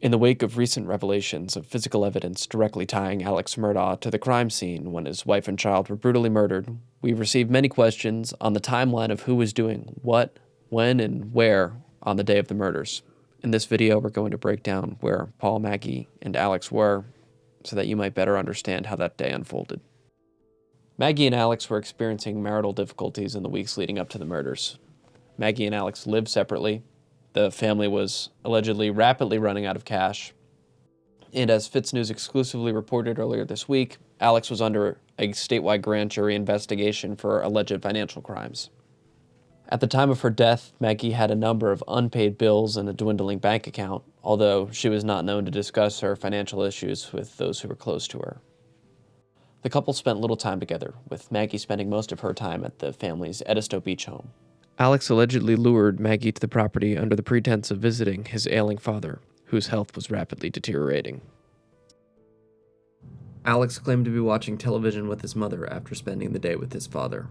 In the wake of recent revelations of physical evidence directly tying Alex Murdaugh to the crime scene when his wife and child were brutally murdered, we've received many questions on the timeline of who was doing what, when, and where on the day of the murders. In this video, we're going to break down where Paul, Maggie, and Alex were so that you might better understand how that day unfolded. Maggie and Alex were experiencing marital difficulties in the weeks leading up to the murders. Maggie and Alex lived separately. The family was allegedly rapidly running out of cash. And as FITSNews exclusively reported earlier this week, Alex was under a statewide grand jury investigation for alleged financial crimes. At the time of her death, Maggie had a number of unpaid bills and a dwindling bank account, although she was not known to discuss her financial issues with those who were close to her. The couple spent little time together, with Maggie spending most of her time at the family's Edisto Beach home. Alex allegedly lured Maggie to the property under the pretense of visiting his ailing father, whose health was rapidly deteriorating. Alex claimed to be watching television with his mother after spending the day with his father.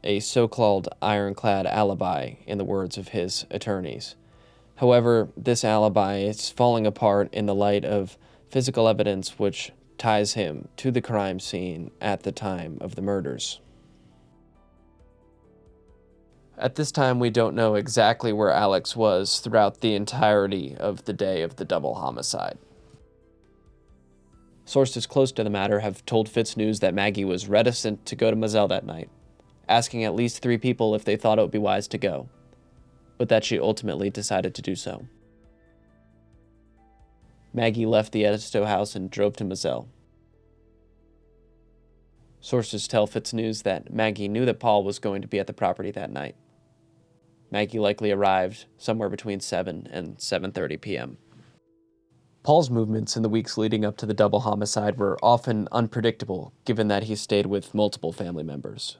A so-called ironclad alibi, in the words of his attorneys. However, this alibi is falling apart in the light of physical evidence which ties him to the crime scene at the time of the murders. At this time, we don't know exactly where Alex was throughout the entirety of the day of the double homicide. Sources close to the matter have told FITSNews that Maggie was reticent to go to Moselle that night, asking at least 3 people if they thought it would be wise to go, but that she ultimately decided to do so. Maggie left the Edisto house and drove to Moselle. Sources tell FITSNews that Maggie knew that Paul was going to be at the property that night. Maggie likely arrived somewhere between 7 and 7:30 p.m. Paul's movements in the weeks leading up to the double homicide were often unpredictable, given that he stayed with multiple family members.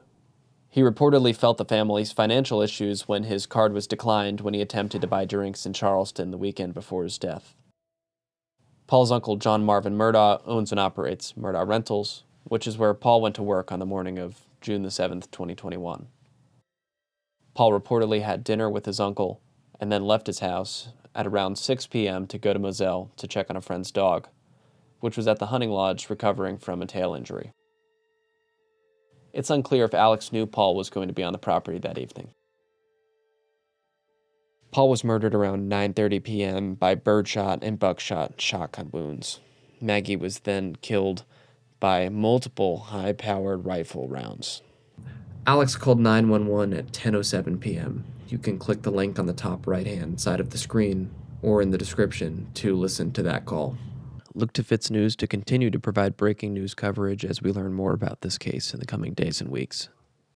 He reportedly felt the family's financial issues when his card was declined when he attempted to buy drinks in Charleston the weekend before his death. Paul's uncle John Marvin Murdaugh owns and operates Murdaugh Rentals, which is where Paul went to work on the morning of June the 7th, 2021. Paul reportedly had dinner with his uncle and then left his house at around 6 p.m. to go to Moselle to check on a friend's dog, which was at the hunting lodge recovering from a tail injury. It's unclear if Alex knew Paul was going to be on the property that evening. Paul was murdered around 9:30 p.m. by birdshot and buckshot shotgun wounds. Maggie was then killed by multiple high-powered rifle rounds. Alex called 911 at 10:07 p.m. You can click the link on the top right-hand side of the screen or in the description to listen to that call. Look to FITSNews to continue to provide breaking news coverage as we learn more about this case in the coming days and weeks.